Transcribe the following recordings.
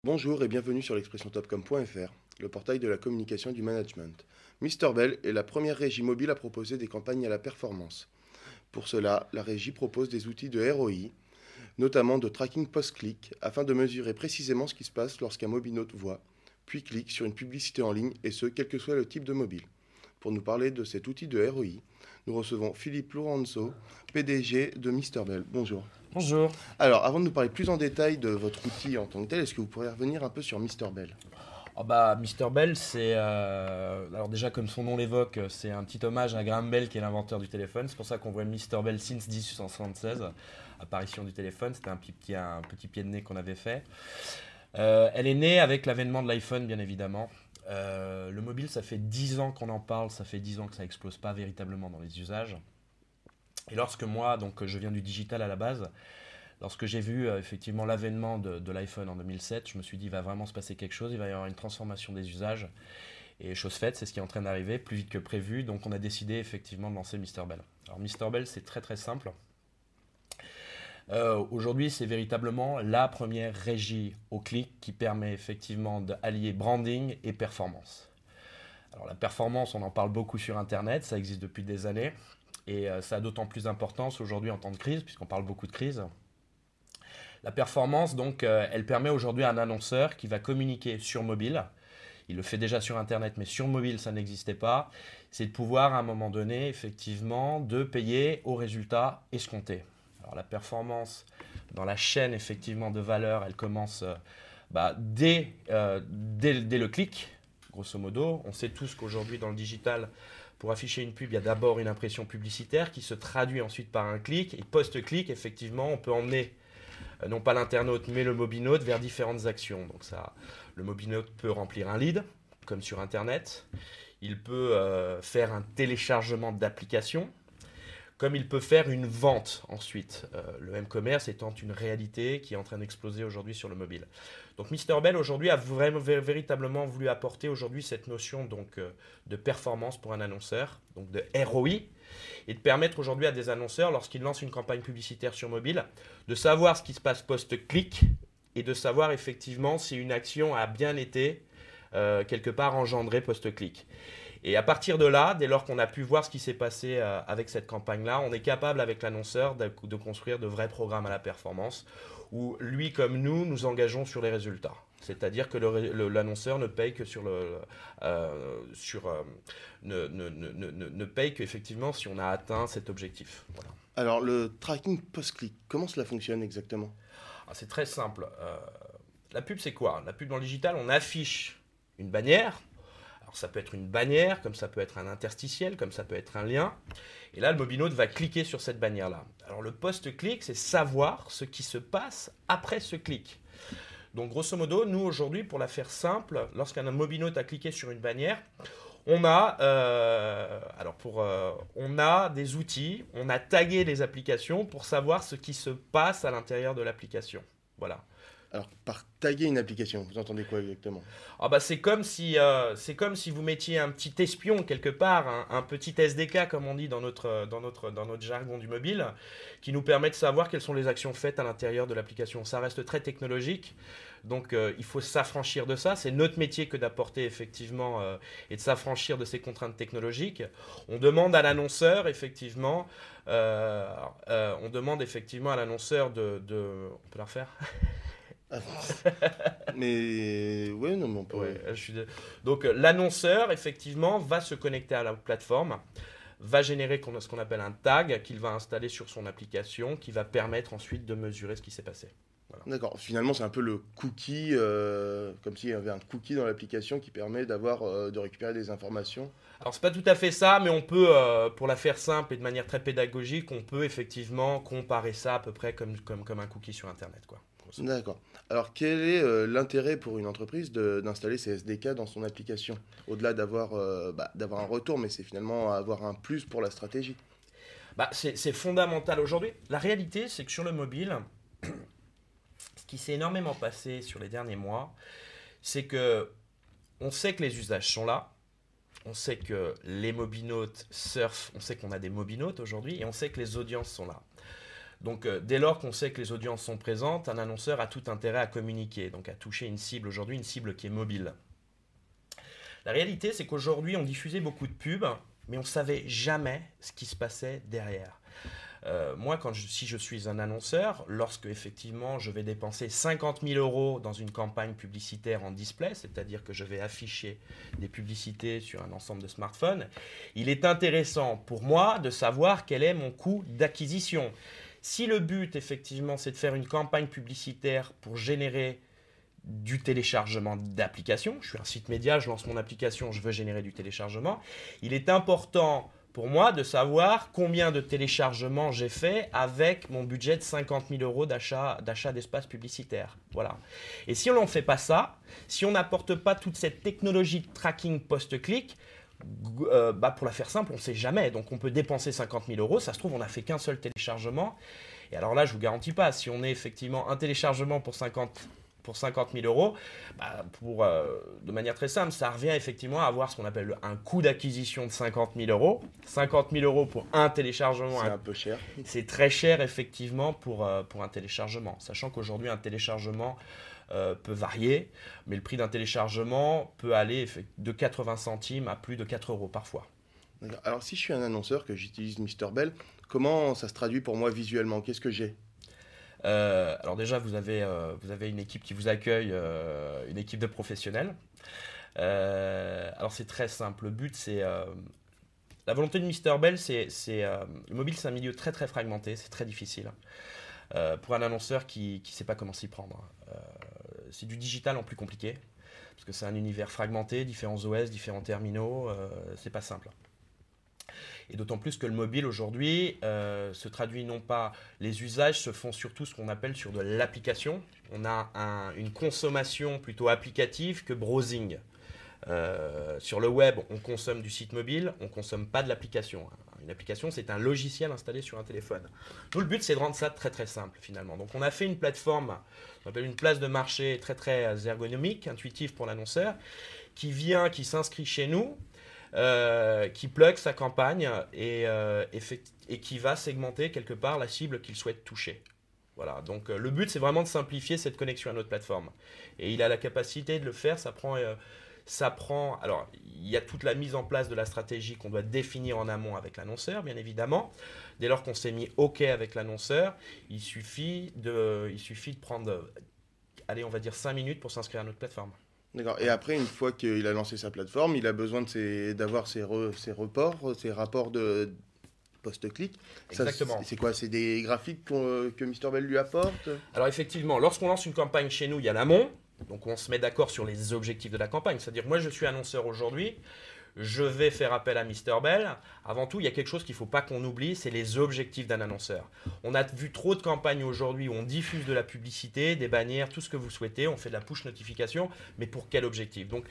Bonjour et bienvenue sur l'expressiontopcom.fr, le portail de la communication et du management. Mister Bell est la première régie mobile à proposer des campagnes à la performance. Pour cela, la régie propose des outils de ROI, notamment de tracking post-click, afin de mesurer précisément ce qui se passe lorsqu'un mobinote voit, puis clique sur une publicité en ligne, et ce, quel que soit le type de mobile. Pour nous parler de cet outil de ROI, nous recevons Philippe Lorenzo, PDG de Mister Bell. Bonjour. Bonjour. Alors, avant de nous parler plus en détail de votre outil en tant que tel, est-ce que vous pourriez revenir un peu sur Mister Bell? Mister Bell, c'est alors déjà comme son nom l'évoque, c'est un petit hommage à Graham Bell qui est l'inventeur du téléphone. C'est pour ça qu'on voit Mister Bell since 1876, apparition du téléphone. C'était un petit pied de nez qu'on avait fait. Elle est née avec l'avènement de l'iPhone, bien évidemment. Le mobile, ça fait 10 ans qu'on en parle, ça fait 10 ans que ça explose pas véritablement dans les usages. Et lorsque moi, donc je viens du digital à la base, lorsque j'ai vu effectivement l'avènement de l'iPhone en 2007, je me suis dit il va vraiment se passer quelque chose, il va y avoir une transformation des usages. Et chose faite, c'est ce qui est en train d'arriver, plus vite que prévu. Donc on a décidé effectivement de lancer Mister Bell. Alors Mister Bell, c'est très très simple. Aujourd'hui, c'est véritablement la première régie au clic qui permet effectivement d'allier branding et performance. Alors la performance, on en parle beaucoup sur Internet, ça existe depuis des années. Et ça a d'autant plus d'importance aujourd'hui en temps de crise, puisqu'on parle beaucoup de crise. La performance, donc, elle permet aujourd'hui à un annonceur qui va communiquer sur mobile. Il le fait déjà sur Internet, mais sur mobile, ça n'existait pas. C'est de pouvoir, à un moment donné, effectivement, de payer au résultat escompté. Alors, la performance dans la chaîne, effectivement, de valeur, elle commence dès le clic, grosso modo. On sait tous qu'aujourd'hui, dans le digital, pour afficher une pub, il y a d'abord une impression publicitaire qui se traduit ensuite par un clic. Et post-clic, effectivement, on peut emmener non pas l'internaute, mais le mobinote vers différentes actions. Donc ça, le mobinote peut remplir un lead, comme sur Internet. Il peut faire un téléchargement d'application, comme il peut faire une vente ensuite. Le m-commerce étant une réalité qui est en train d'exploser aujourd'hui sur le mobile. Donc Mister Bell aujourd'hui a vraiment véritablement voulu apporter aujourd'hui cette notion donc, de performance pour un annonceur, donc de ROI, et de permettre aujourd'hui à des annonceurs, lorsqu'ils lancent une campagne publicitaire sur mobile, de savoir ce qui se passe post-clic et de savoir effectivement si une action a bien été quelque part engendrée post-clic. Et à partir de là, dès lors qu'on a pu voir ce qui s'est passé avec cette campagne-là, on est capable avec l'annonceur de construire de vrais programmes à la performance où lui comme nous, nous engageons sur les résultats. C'est-à-dire que l'annonceur ne paye que ne paye qu'effectivement si on a atteint cet objectif. Voilà. Alors, le tracking post-click, comment cela fonctionne exactement? C'est très simple. La pub, c'est quoi? La pub dans le digital, on affiche une bannière. Alors ça peut être une bannière, comme ça peut être un interstitiel, comme ça peut être un lien. Et là, le mobinote va cliquer sur cette bannière-là. Alors le post-clic, c'est savoir ce qui se passe après ce clic. Donc grosso modo, nous aujourd'hui, pour la faire simple, lorsqu'un mobinote a cliqué sur une bannière, on a, on a des outils, on a tagué les applications pour savoir ce qui se passe à l'intérieur de l'application. Voilà. Alors, par taguer une application, vous entendez quoi exactement? C'est comme si vous mettiez un petit espion quelque part, un petit SDK comme on dit dans notre jargon du mobile, qui nous permet de savoir quelles sont les actions faites à l'intérieur de l'application. Ça reste très technologique, donc il faut s'affranchir de ça. C'est notre métier que d'apporter effectivement et de s'affranchir de ces contraintes technologiques. On demande à l'annonceur effectivement, on peut la refaire. Ah, mais ouais, non, mais on peut. Ouais, Donc l'annonceur, effectivement, va se connecter à la plateforme, va générer ce qu'on appelle un tag qu'il va installer sur son application, qui va permettre ensuite de mesurer ce qui s'est passé. Voilà. D'accord. Finalement, c'est un peu le cookie, comme s'il y avait un cookie dans l'application qui permet de récupérer des informations. Alors c'est pas tout à fait ça, mais on peut, pour la faire simple et de manière très pédagogique, on peut effectivement comparer ça à peu près comme un cookie sur Internet, quoi. D'accord. Alors, quel est l'intérêt pour une entreprise d'installer ces SDK dans son application? Au-delà d'avoir un retour, mais c'est finalement avoir un plus pour la stratégie. C'est fondamental aujourd'hui. La réalité, c'est que sur le mobile, ce qui s'est énormément passé sur les derniers mois, c'est que on sait que les usages sont là, on sait que les mobinotes surfent, on sait qu'on a des mobinotes aujourd'hui, et on sait que les audiences sont là. Donc, dès lors qu'on sait que les audiences sont présentes, un annonceur a tout intérêt à communiquer, donc à toucher une cible aujourd'hui, une cible qui est mobile. La réalité, c'est qu'aujourd'hui, on diffusait beaucoup de pubs, mais on ne savait jamais ce qui se passait derrière. Moi, si je suis un annonceur, lorsque effectivement je vais dépenser 50 000 € dans une campagne publicitaire en display, c'est-à-dire que je vais afficher des publicités sur un ensemble de smartphones, il est intéressant pour moi de savoir quel est mon coût d'acquisition. Si le but, effectivement, c'est de faire une campagne publicitaire pour générer du téléchargement d'applications, je suis un site média, je lance mon application, je veux générer du téléchargement, il est important pour moi de savoir combien de téléchargements j'ai fait avec mon budget de 50 000 € d'achat d'espace publicitaire. Voilà. Et si on n'en fait pas ça, si on n'apporte pas toute cette technologie de tracking post-clic, pour la faire simple, on ne sait jamais. Donc on peut dépenser 50 000 €, ça se trouve on n'a fait qu'un seul téléchargement. Et alors là, je ne vous garantis pas, si on est effectivement un téléchargement pour 50 000 €, de manière très simple, ça revient effectivement à avoir ce qu'on appelle un coût d'acquisition de 50 000 €. 50 000 € pour un téléchargement. C'est un peu cher. C'est très cher effectivement pour un téléchargement. Sachant qu'aujourd'hui, un téléchargement peut varier, mais le prix d'un téléchargement peut aller de 80 centimes à plus de 4 € parfois. Alors si je suis un annonceur, que j'utilise Mr Bell, comment ça se traduit pour moi visuellement? Qu'est-ce que j'ai? Alors déjà, vous avez une équipe qui vous accueille, une équipe de professionnels. Alors c'est très simple. Le but, c'est... la volonté de Mr Bell, le mobile, c'est un milieu très très fragmenté, c'est très difficile. Pour un annonceur qui ne sait pas comment s'y prendre. C'est du digital en plus compliqué, parce que c'est un univers fragmenté, différents OS, différents terminaux, c'est pas simple. Et d'autant plus que le mobile aujourd'hui se traduit non pas, les usages se font surtout ce qu'on appelle sur de l'application. On a une consommation plutôt applicative que browsing. Sur le web, on consomme du site mobile, on ne consomme pas de l'application. Une application, c'est un logiciel installé sur un téléphone. Nous, le but, c'est de rendre ça très très simple finalement. Donc on a fait une plateforme, on appelle une place de marché très très ergonomique, intuitive pour l'annonceur, qui s'inscrit chez nous, qui plug sa campagne et qui va segmenter quelque part la cible qu'il souhaite toucher. Voilà, donc le but, c'est vraiment de simplifier cette connexion à notre plateforme. Et il a la capacité de le faire, ça prend... Alors, il y a toute la mise en place de la stratégie qu'on doit définir en amont avec l'annonceur, bien évidemment. Dès lors qu'on s'est mis OK avec l'annonceur, il suffit de prendre, allez, on va dire 5 minutes pour s'inscrire à notre plateforme. D'accord. Et après, une fois qu'il a lancé sa plateforme, il a besoin d'avoir ses rapports de post-clic. Exactement. C'est quoi? C'est des graphiques que Mr Bell lui apporte? Alors effectivement, lorsqu'on lance une campagne chez nous, il y a l'amont. Donc on se met d'accord sur les objectifs de la campagne. C'est-à-dire, moi je suis annonceur aujourd'hui, je vais faire appel à Mr Bell. Avant tout, il y a quelque chose qu'il ne faut pas qu'on oublie, c'est les objectifs d'un annonceur. On a vu trop de campagnes aujourd'hui où on diffuse de la publicité, des bannières, tout ce que vous souhaitez, on fait de la push notification, mais pour quel objectif? Donc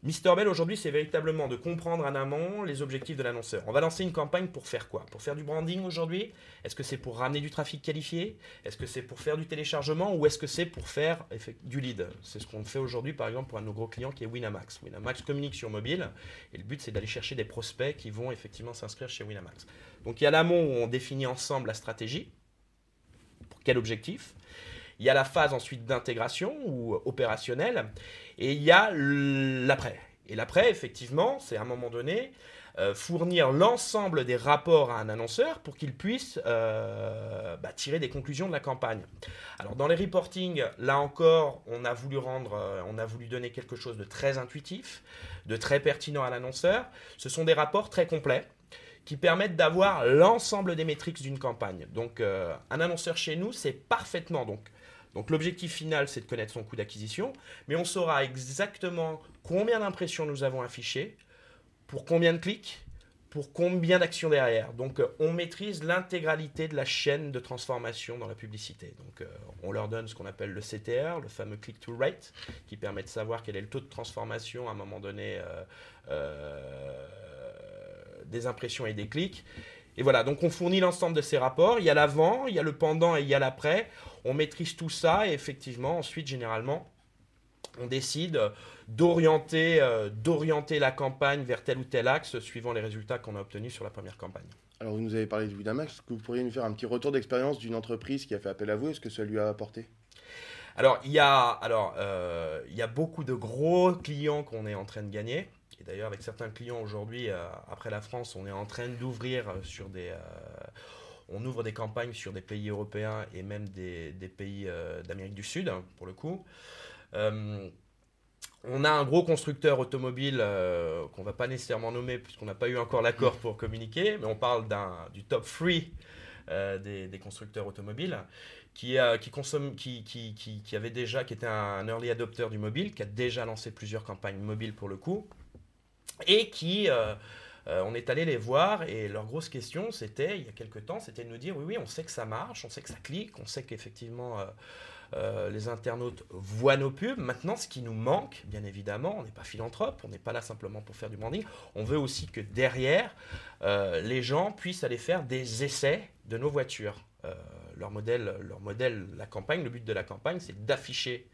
Mr Bell aujourd'hui, c'est véritablement de comprendre en amont les objectifs de l'annonceur. On va lancer une campagne pour faire quoi? Pour faire du branding aujourd'hui? Est-ce que c'est pour ramener du trafic qualifié? Est-ce que c'est pour faire du téléchargement? Ou est-ce que c'est pour faire du lead? C'est ce qu'on fait aujourd'hui par exemple pour un de nos gros clients qui est Winamax. Winamax communique sur mobile et le but c'est d'aller chercher des prospects qui vont effectivement s'inscrire chez Winamax. Donc il y a l'amont où on définit ensemble la stratégie. Pour quel objectif? Il y a la phase ensuite d'intégration ou opérationnelle et il y a l'après. Et l'après, effectivement, c'est à un moment donné fournir l'ensemble des rapports à un annonceur pour qu'il puisse tirer des conclusions de la campagne. Alors dans les reportings, là encore, on a voulu donner quelque chose de très intuitif, de très pertinent à l'annonceur. Ce sont des rapports très complets qui permettent d'avoir l'ensemble des métriques d'une campagne. Donc un annonceur chez nous, c'est parfaitement... Donc l'objectif final, c'est de connaître son coût d'acquisition, mais on saura exactement combien d'impressions nous avons affichées, pour combien de clics, pour combien d'actions derrière. Donc on maîtrise l'intégralité de la chaîne de transformation dans la publicité. Donc on leur donne ce qu'on appelle le CTR, le fameux click-to-rate, qui permet de savoir quel est le taux de transformation à un moment donné des impressions et des clics. Et voilà, donc on fournit l'ensemble de ces rapports. Il y a l'avant, il y a le pendant et il y a l'après. On maîtrise tout ça et effectivement, ensuite, généralement, on décide d'orienter la campagne vers tel ou tel axe suivant les résultats qu'on a obtenus sur la première campagne. Alors, vous nous avez parlé de Winamax. Est-ce que vous pourriez nous faire un petit retour d'expérience d'une entreprise qui a fait appel à vous et ce que ça lui a apporté? Il y a beaucoup de gros clients qu'on est en train de gagner. Et d'ailleurs, avec certains clients aujourd'hui, après la France, on est en train d'ouvrir on ouvre des campagnes sur des pays européens et même des pays d'Amérique du Sud, pour le coup. Euh, on a un gros constructeur automobile qu'on ne va pas nécessairement nommer puisqu'on n'a pas eu encore l'accord pour communiquer, mais on parle du top 3 des constructeurs automobiles qui consomme, qui avait déjà, qui était un early adopter du mobile, qui a déjà lancé plusieurs campagnes mobiles pour le coup, et on est allé les voir et leur grosse question, c'était, il y a quelques temps, c'était de nous dire, oui, oui, on sait que ça marche, on sait que ça clique, on sait qu'effectivement les internautes voient nos pubs. Maintenant, ce qui nous manque, bien évidemment, on n'est pas philanthrope, on n'est pas là simplement pour faire du branding, on veut aussi que derrière, les gens puissent aller faire des essais de nos voitures. Leur modèle, la campagne, le but de la campagne, c'est d'afficher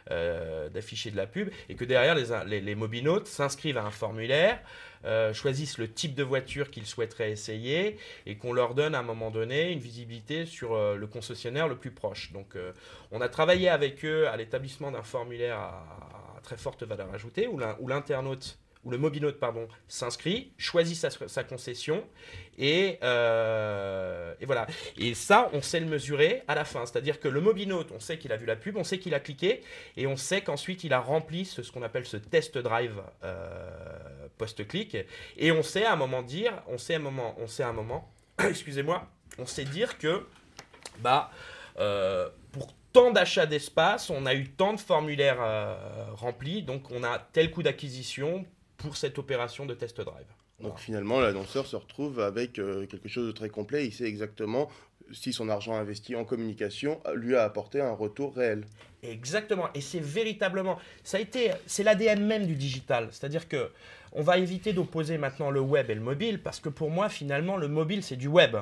de la pub et que derrière les mobinautes s'inscrivent à un formulaire, choisissent le type de voiture qu'ils souhaiteraient essayer et qu'on leur donne à un moment donné une visibilité sur le concessionnaire le plus proche. Donc on a travaillé avec eux à l'établissement d'un formulaire à très forte valeur ajoutée où l'internaute où le mobinaute s'inscrit, choisit sa concession et voilà. Et ça, on sait le mesurer à la fin. C'est-à-dire que le mobinaute, on sait qu'il a vu la pub, on sait qu'il a cliqué et on sait qu'ensuite il a rempli ce qu'on appelle ce test drive post-clic. Et on sait à un moment excusez-moi, on sait dire que pour tant d'achats d'espace, on a eu tant de formulaires remplis, donc on a tel coût d'acquisition pour cette opération de test drive. Donc finalement, l'annonceur se retrouve avec quelque chose de très complet. Il sait exactement si son argent investi en communication lui a apporté un retour réel. Exactement. Et c'est véritablement, c'est l'ADN même du digital. C'est-à-dire que on va éviter d'opposer maintenant le web et le mobile parce que pour moi, finalement, le mobile, c'est du web.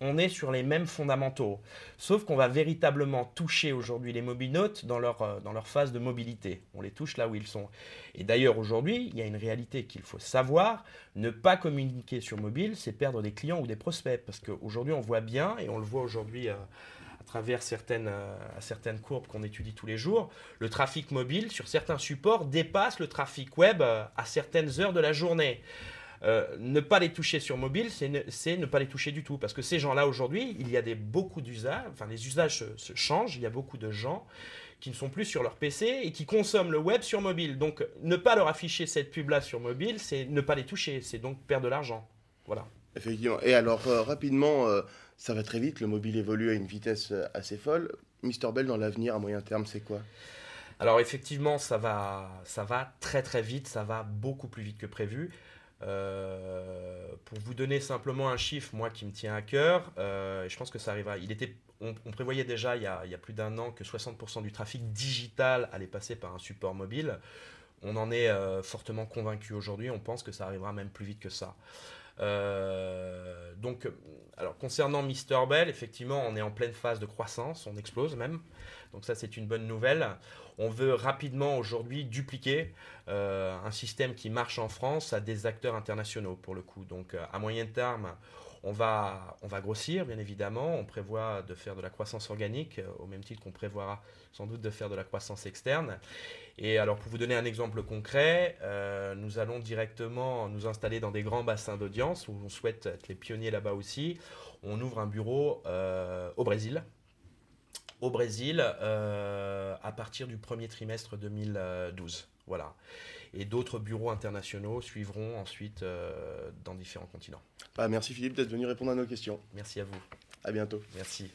On est sur les mêmes fondamentaux. Sauf qu'on va véritablement toucher aujourd'hui les mobinautes dans leur phase de mobilité. On les touche là où ils sont. Et d'ailleurs, aujourd'hui, il y a une réalité qu'il faut savoir. Ne pas communiquer sur mobile, c'est perdre des clients ou des prospects. Parce qu'aujourd'hui, on voit bien, et on le voit aujourd'hui à travers certaines courbes qu'on étudie tous les jours, le trafic mobile sur certains supports dépasse le trafic web à certaines heures de la journée. Ne pas les toucher sur mobile, c'est ne pas les toucher du tout. Parce que ces gens-là, aujourd'hui, il y a beaucoup d'usages, enfin les usages se changent, il y a beaucoup de gens qui ne sont plus sur leur PC et qui consomment le web sur mobile. Donc ne pas leur afficher cette pub-là sur mobile, c'est ne pas les toucher, c'est donc perdre de l'argent. Voilà. Effectivement. Et alors, rapidement, ça va très vite, le mobile évolue à une vitesse assez folle. Mister Bell, dans l'avenir, à moyen terme, c'est quoi? Alors effectivement, ça va très très vite, ça va beaucoup plus vite que prévu. Pour vous donner simplement un chiffre, moi qui me tient à cœur, je pense que ça arrivera. On prévoyait déjà il y a plus d'un an que 60% du trafic digital allait passer par un support mobile. On en est fortement convaincu aujourd'hui. On pense que ça arrivera même plus vite que ça. Alors concernant Mister Bell, effectivement, on est en pleine phase de croissance, on explose même. Donc ça, c'est une bonne nouvelle. On veut rapidement aujourd'hui dupliquer un système qui marche en France à des acteurs internationaux pour le coup. Donc à moyen terme, on va grossir, bien évidemment. On prévoit de faire de la croissance organique, au même titre qu'on prévoira sans doute de faire de la croissance externe. Et alors, pour vous donner un exemple concret, nous allons directement nous installer dans des grands bassins d'audience où on souhaite être les pionniers là-bas aussi. On ouvre un bureau au Brésil. À partir du premier trimestre 2012. Voilà. Et d'autres bureaux internationaux suivront ensuite dans différents continents. Merci Philippe d'être venu répondre à nos questions. Merci à vous. À bientôt. Merci.